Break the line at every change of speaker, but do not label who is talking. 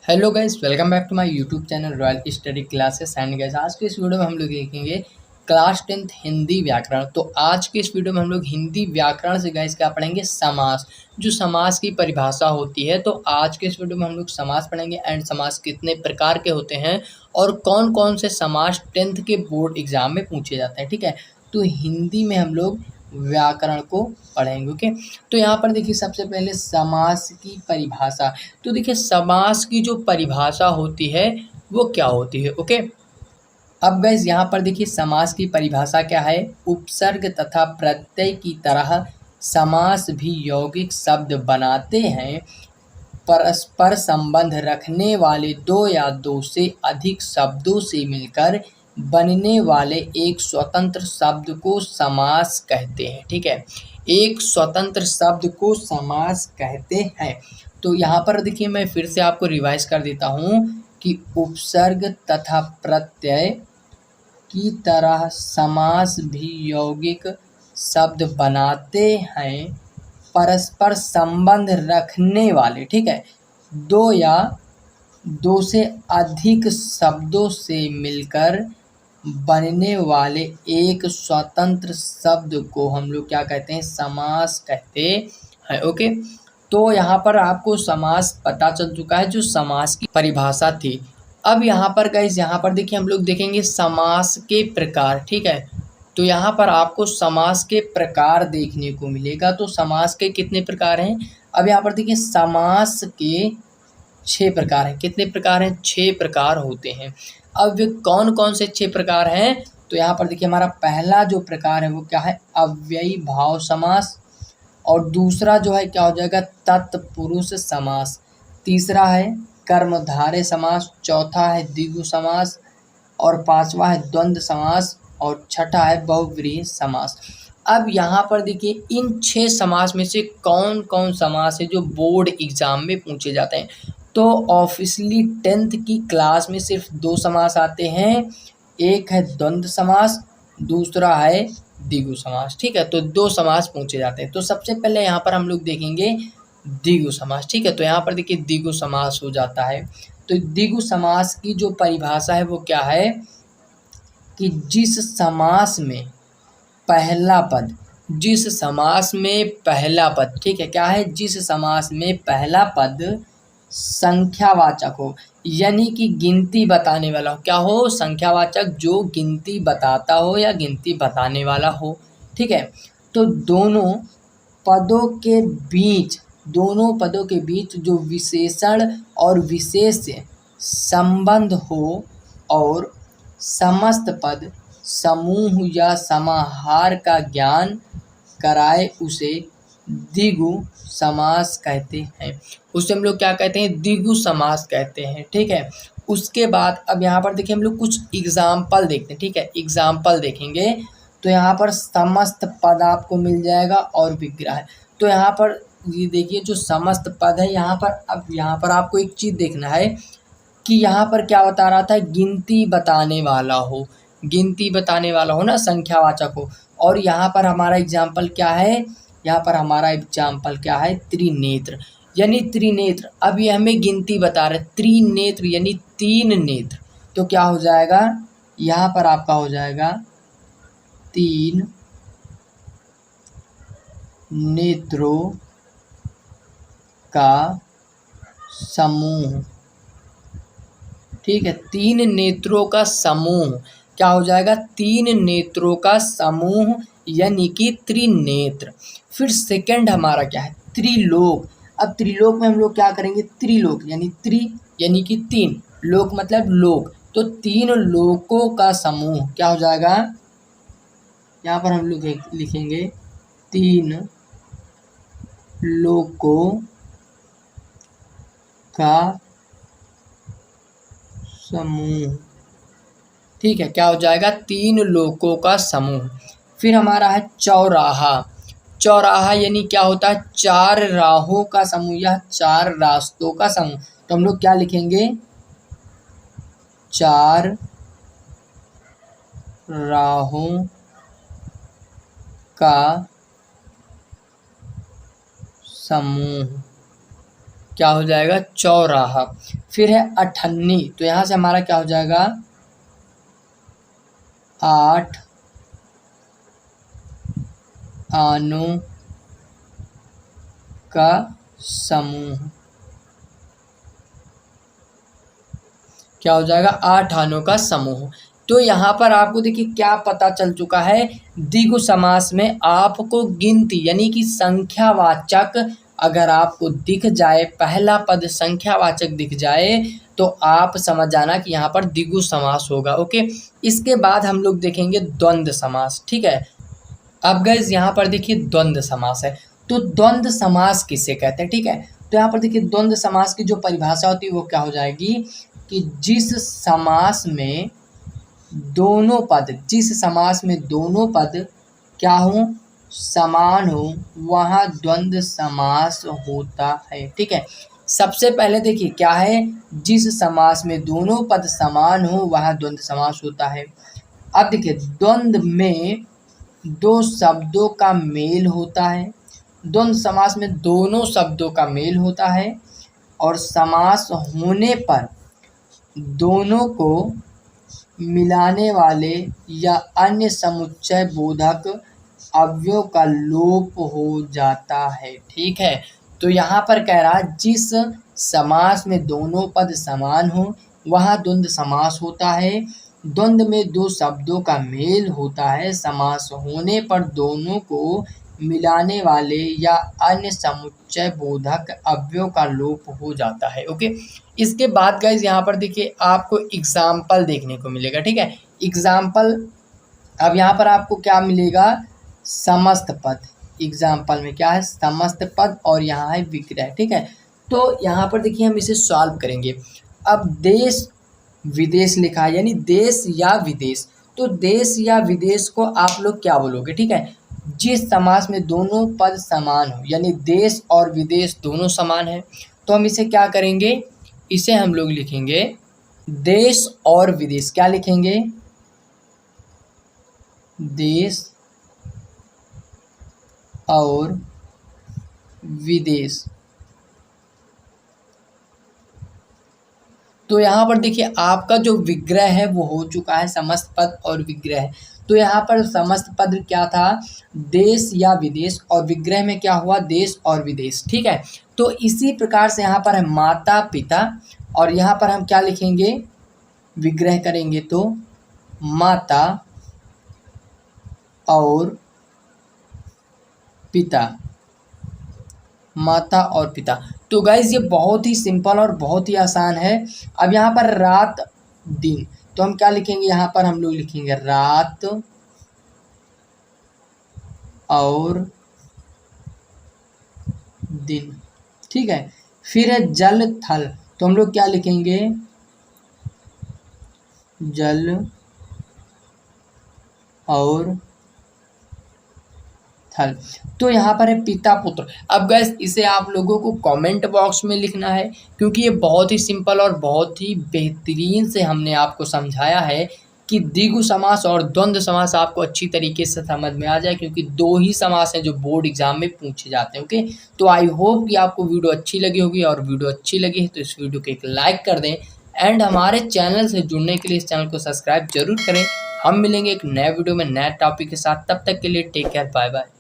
Hello guys, welcome back to my YouTube channel royal study classes. And guys, आज के इस video में हम लोग देखेंगे क्लास 10th हिंदी व्याकरण। तो आज के इस वीडियो में हम लोग हिंदी व्याकरण से गाइस क्या पढ़ेंगे, समास। जो समास की परिभाषा होती है, तो आज के इस वीडियो में हम लोग समास पढ़ेंगे एंड समास कितने प्रकार के होते हैं और कौन कौन से समास 10th के बोर्ड एग्जाम में पूछे जाते हैं। ठीक है, तो हिंदी में हम लोग व्याकरण को पढ़ेंगे। ओके, तो यहाँ पर देखिए सबसे पहले समास की परिभाषा। तो देखिए समास की जो परिभाषा होती है वो क्या होती है। ओके, अब गाइस यहाँ पर देखिए समास की परिभाषा क्या है। उपसर्ग तथा प्रत्यय की तरह समास भी यौगिक शब्द बनाते हैं। परस्पर संबंध रखने वाले दो या दो से अधिक शब्दों से मिलकर बनने वाले एक स्वतंत्र शब्द को समास कहते हैं। ठीक है, एक स्वतंत्र शब्द को समास कहते हैं। तो यहाँ पर देखिए मैं फिर से आपको रिवाइज कर देता हूँ कि उपसर्ग तथा प्रत्यय की तरह समास भी यौगिक शब्द बनाते हैं। परस्पर संबंध रखने वाले, ठीक है, दो या दो से अधिक शब्दों से मिलकर बनने वाले एक स्वतंत्र शब्द को हम लोग क्या कहते हैं, समास कहते हैं। ओके, तो यहाँ पर आपको समास पता चल चुका है, जो समास की परिभाषा थी। अब यहाँ पर गाइस, यहाँ पर देखिए हम लोग देखेंगे समास के प्रकार। ठीक है, तो यहाँ पर आपको समास के प्रकार देखने को मिलेगा। तो समास के कितने प्रकार हैं, अब यहाँ पर देखिए समास के 6 प्रकार हैं। कितने प्रकार हैं, 6 प्रकार होते हैं। अब वे कौन कौन से 6 प्रकार हैं, तो यहाँ पर देखिए हमारा पहला जो प्रकार है वो क्या है, अव्ययी भाव समास। और दूसरा जो है क्या हो जाएगा, तत्पुरुष समास। तीसरा है कर्मधारय समास। चौथा है द्विगु समास। और पांचवा है द्वंद्व समास। और छठा है बहुव्रीहि समास। अब यहाँ पर देखिए इन 6 समास में से कौन कौन समास है जो बोर्ड एग्जाम में पूछे जाते हैं। तो ऑफिशियली 10th की क्लास में सिर्फ 2 समास आते हैं। एक है द्वंद्व समास, दूसरा है द्विगु समास। ठीक है, तो 2 समास पूछे जाते हैं। तो सबसे पहले यहाँ पर हम लोग देखेंगे द्विगु समास। ठीक है, तो यहाँ पर देखिए द्विगु समास हो जाता है। तो द्विगु समास की जो परिभाषा है वो क्या है कि जिस समास में पहला पद, जिस समास में पहला पद, ठीक है, क्या है, जिस समास में पहला पद संख्यावाचक हो, यानी कि गिनती बताने वाला हो। क्या हो, संख्यावाचक, जो गिनती बताता हो या गिनती बताने वाला हो। ठीक है, तो दोनों पदों के बीच जो विशेषण और विशेष संबंध हो और समस्त पद समूह या समाहार का ज्ञान कराए, उसे द्विगु समास कहते हैं। उसे हम लोग क्या कहते हैं, द्विगु समास कहते हैं। ठीक है, उसके बाद अब यहाँ पर देखिए हम लोग कुछ एग्जाम्पल देखते हैं। ठीक है, एग्जाम्पल देखेंगे तो यहाँ पर समस्त पद आपको मिल जाएगा और विग्रह। तो यहाँ पर ये देखिए जो समस्त पद है, यहाँ पर अब यहाँ पर आपको एक चीज़ देखना है कि यहाँ पर क्या बता रहा था, गिनती बताने वाला हो, गिनती बताने वाला हो ना, संख्यावाचक हो। और यहाँ पर हमारा एग्जाम्पल क्या है, यहाँ पर हमारा एग्जाम्पल क्या है, त्रिनेत्र, यानी त्रिनेत्र। अब ये हमें गिनती बता रहे, त्रिनेत्र यानी 3 नेत्र। तो क्या हो जाएगा, यहाँ पर आपका हो जाएगा 3 नेत्रों का समूह। ठीक है, 3 नेत्रों का समूह क्या हो जाएगा, 3 नेत्रों का समूह यानी कि त्रिनेत्र। फिर सेकंड हमारा क्या है, त्रिलोक। अब त्रिलोक में हम लोग क्या करेंगे, त्रिलोक यानी यानी कि 3, लोक मतलब लोक, तो 3 लोकों का समूह क्या हो जाएगा, यहाँ पर हम लोग लिखेंगे 3 लोकों का समूह। ठीक है, क्या हो जाएगा, 3 लोकों का समूह। फिर हमारा है चौराहा। चौराहा यानी क्या होता है, 4 राहों का समूह या 4 रास्तों का समूह। तो हम लोग क्या लिखेंगे, 4 राहों का समूह। क्या हो जाएगा, चौराहा। फिर है अठन्नी, तो यहाँ से हमारा क्या हो जाएगा, 8 आनों का समूह। क्या हो जाएगा, 8 आनों का समूह। तो यहाँ पर आपको देखिए क्या पता चल चुका है, द्विगु समास में आपको गिनती यानी कि संख्यावाचक अगर आपको दिख जाए, पहला पद संख्यावाचक दिख जाए, तो आप समझ जाना कि यहाँ पर द्विगु समास होगा। ओके, इसके बाद हम लोग देखेंगे द्वंद्व समास। ठीक है, अब गाइस यहाँ पर देखिए द्वंद्व समास है। तो द्वंद्व समास किसे कहते हैं, ठीक है। तो यहाँ पर देखिए द्वंद्व समास की जो परिभाषा होती है वो क्या हो जाएगी कि जिस समास में दोनों पद क्या हो, समान हो, वहाँ द्वंद्व समास होता है। ठीक है, सबसे पहले देखिए क्या है, जिस समास में दोनों पद समान हो वहाँ द्वंद्व समास होता है। अब देखिए द्वंद्व में दो शब्दों का मेल होता है, द्वंद्व समास में दोनों शब्दों का मेल होता है, और समास होने पर दोनों को मिलाने वाले या अन्य समुच्चय बोधक अवयव का लोप हो जाता है। ठीक है, तो यहाँ पर कह रहा है जिस समास में दोनों पद समान हो वहाँ द्वंद्व समास होता है। द्वंद्व में दो शब्दों का मेल होता है, समास होने पर दोनों को मिलाने वाले या अन्य समुच्चय बोधक अवयव का लोप हो जाता है। ओके, इसके बाद गाइज यहाँ पर देखिए आपको एग्जाम्पल देखने को मिलेगा। ठीक है, एग्जाम्पल, अब यहाँ पर आपको क्या मिलेगा, समस्त पद। एग्जाम्पल में क्या है, समस्त पद, और यहाँ है विग्रह। ठीक है, तो यहाँ पर देखिए हम इसे सॉल्व करेंगे। अब देश विदेश लिखा है, यानी देश या विदेश। तो देश या विदेश को आप लोग क्या बोलोगे, ठीक है, जिस समास में दोनों पद समान हो, यानी देश और विदेश दोनों समान है, तो हम इसे क्या करेंगे, इसे हम लोग लिखेंगे देश और विदेश। क्या लिखेंगे, देश और विदेश। तो यहाँ पर देखिए आपका जो विग्रह है वो हो चुका है, समस्त पद और विग्रह। तो यहाँ पर समस्त पद क्या था, देश या विदेश, और विग्रह में क्या हुआ, देश और विदेश। ठीक है, तो इसी प्रकार से यहाँ पर है माता पिता, और यहाँ पर हम क्या लिखेंगे, विग्रह करेंगे तो माता और पिता, माता और पिता। तो गाइज ये बहुत ही सिंपल और बहुत ही आसान है। अब यहाँ पर रात दिन, तो हम क्या लिखेंगे, यहाँ पर हम लोग लिखेंगे रात और दिन। ठीक है, फिर है जल थल, तो हम लोग क्या लिखेंगे, जल और थल। तो यहाँ पर है पिता पुत्र। अब गैस इसे आप लोगों को कमेंट बॉक्स में लिखना है, क्योंकि ये बहुत ही सिंपल और बहुत ही बेहतरीन से हमने आपको समझाया है कि द्विगु समास और द्वंद्व समास आपको अच्छी तरीके से समझ में आ जाए, क्योंकि दो ही समास हैं जो बोर्ड एग्जाम में पूछे जाते हैं। ओके, तो आई होप कि आपको वीडियो अच्छी लगी होगी, और वीडियो अच्छी लगी है तो इस वीडियो को एक लाइक कर दें, एंड हमारे चैनल से जुड़ने के लिए इस चैनल को सब्सक्राइब जरूर करें। हम मिलेंगे एक नए वीडियो में नए टॉपिक के साथ, तब तक के लिए टेक केयर, बाय बाय।